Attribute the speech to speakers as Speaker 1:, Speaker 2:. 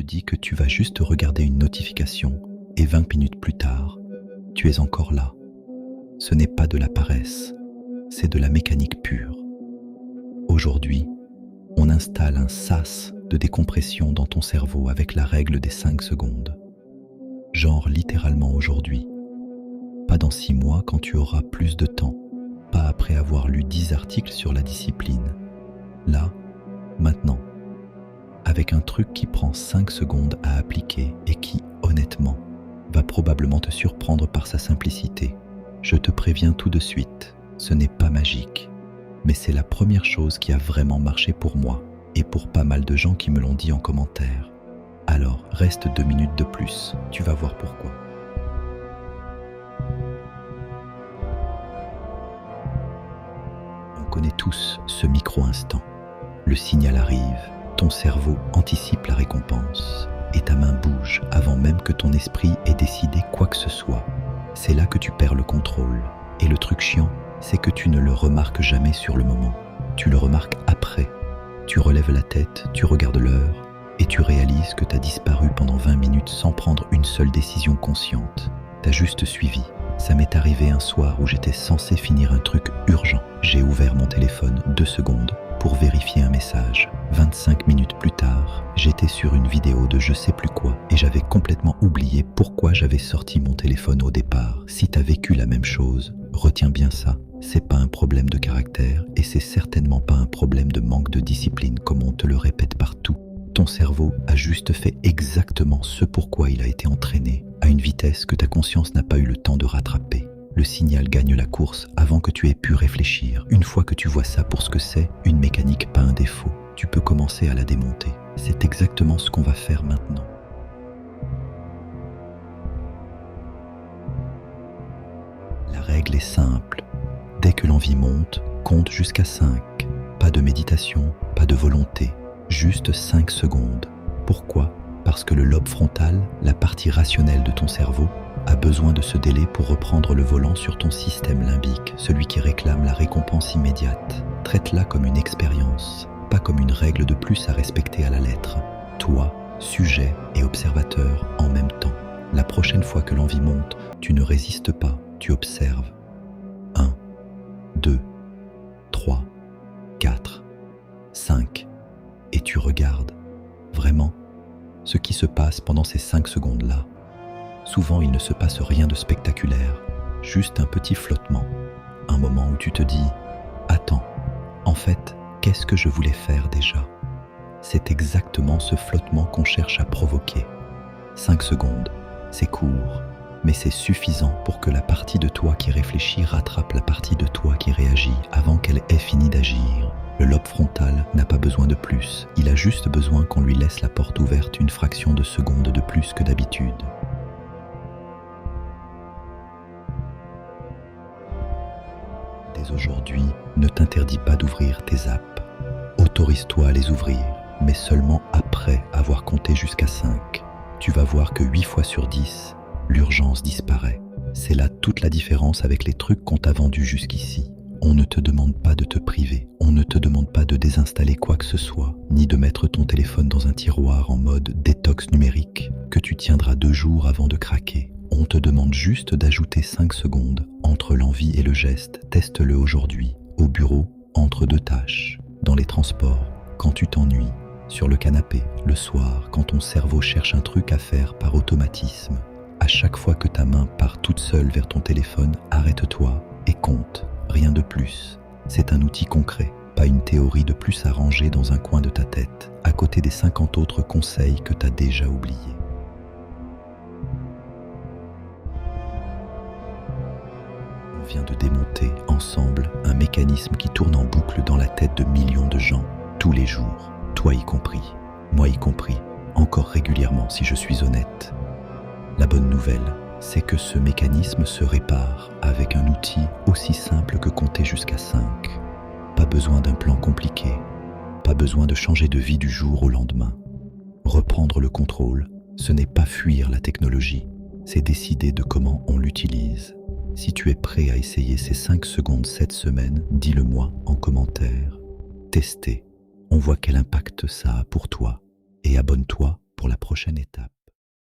Speaker 1: te dis que tu vas juste regarder une notification et 20 minutes plus tard, tu es encore là. Ce n'est pas de la paresse, c'est de la mécanique pure. Aujourd'hui, on installe un sas de décompression dans ton cerveau avec la règle des 5 secondes. Genre littéralement aujourd'hui. Pas dans 6 mois quand tu auras plus de temps. Pas après avoir lu 10 articles sur la discipline. Là, maintenant. Avec un truc qui prend 5 secondes à appliquer et qui, honnêtement, va probablement te surprendre par sa simplicité. Je te préviens tout de suite, ce n'est pas magique. Mais c'est la première chose qui a vraiment marché pour moi et pour pas mal de gens qui me l'ont dit en commentaire. Alors, reste 2 minutes de plus, tu vas voir pourquoi. On connaît tous ce micro-instant. Le signal arrive, ton cerveau anticipe la récompense et ta main bouge avant même que ton esprit ait décidé quoi que ce soit. C'est là que tu perds le contrôle. Et le truc chiant, c'est que tu ne le remarques jamais sur le moment. Tu le remarques après. Tu relèves la tête, tu regardes l'heure et tu réalises que tu as disparu pendant 20 minutes sans prendre une seule décision consciente. T'as juste suivi. Ça m'est arrivé un soir où j'étais censé finir un truc urgent. J'ai ouvert mon téléphone 2 secondes pour vérifier un message. 25 minutes plus tard, j'étais sur une vidéo de je sais plus quoi et j'avais complètement oublié pourquoi j'avais sorti mon téléphone au départ. Si t'as vécu la même chose, retiens bien ça. C'est pas un problème de caractère et c'est certainement pas un problème de manque de discipline comme on te le répète partout. Ton cerveau a juste fait exactement ce pourquoi il a été entraîné, à une vitesse que ta conscience n'a pas eu le temps de rattraper. Le signal gagne la course avant que tu aies pu réfléchir. Une fois que tu vois ça pour ce que c'est, une mécanique pas un défaut, tu peux commencer à la démonter. C'est exactement ce qu'on va faire maintenant. La règle est simple. Dès que l'envie monte, compte jusqu'à 5. Pas de méditation, pas de volonté, juste 5 secondes. Pourquoi ? Parce que le lobe frontal, la partie rationnelle de ton cerveau, a besoin de ce délai pour reprendre le volant sur ton système limbique, celui qui réclame la récompense immédiate. Traite-la comme une expérience, pas comme une règle de plus à respecter à la lettre. Toi, sujet et observateur en même temps. La prochaine fois que l'envie monte, tu ne résistes pas, tu observes. 1, 2, 3, 4, 5, et tu regardes, vraiment, ce qui se passe pendant ces 5 secondes-là. Souvent, il ne se passe rien de spectaculaire, juste un petit flottement, un moment où tu te dis « Attends, en fait, qu'est-ce que je voulais faire déjà ?» C'est exactement ce flottement qu'on cherche à provoquer. 5 secondes, c'est court, mais c'est suffisant pour que la partie de toi qui réfléchit rattrape la partie de toi qui réagit avant qu'elle ait fini d'agir. Le lobe frontal n'a pas besoin de plus, il a juste besoin qu'on lui laisse la porte ouverte une fraction de seconde de plus que d'habitude. Dès aujourd'hui, ne t'interdis pas d'ouvrir tes apps. Autorise-toi à les ouvrir, mais seulement après avoir compté jusqu'à 5. Tu vas voir que 8 fois sur 10, l'urgence disparaît. C'est là toute la différence avec les trucs qu'on t'a vendus jusqu'ici. On ne te demande pas de te priver, on ne te demande pas de désinstaller quoi que ce soit, ni de mettre ton téléphone dans un tiroir en mode détox numérique que tu tiendras 2 jours avant de craquer. On te demande juste d'ajouter 5 secondes entre l'envie et le geste. Teste-le aujourd'hui, au bureau, entre 2 tâches, dans les transports, quand tu t'ennuies, sur le canapé, le soir, quand ton cerveau cherche un truc à faire par automatisme. À chaque fois que ta main part toute seule vers ton téléphone, arrête-toi et compte. Rien de plus. C'est un outil concret, pas une théorie de plus à ranger dans un coin de ta tête, à côté des 50 autres conseils que tu as déjà oubliés. On vient de démonter ensemble un mécanisme qui tourne en boucle dans la tête de millions de gens, tous les jours, toi y compris, moi y compris, encore régulièrement si je suis honnête. La bonne nouvelle, c'est que ce mécanisme se répare avec un outil aussi simple que compter jusqu'à 5. Pas besoin d'un plan compliqué, pas besoin de changer de vie du jour au lendemain. Reprendre le contrôle, ce n'est pas fuir la technologie, c'est décider de comment on l'utilise. Si tu es prêt à essayer ces 5 secondes cette semaine, dis-le moi en commentaire. Testez, on voit quel impact ça a pour toi et abonne-toi pour la prochaine étape.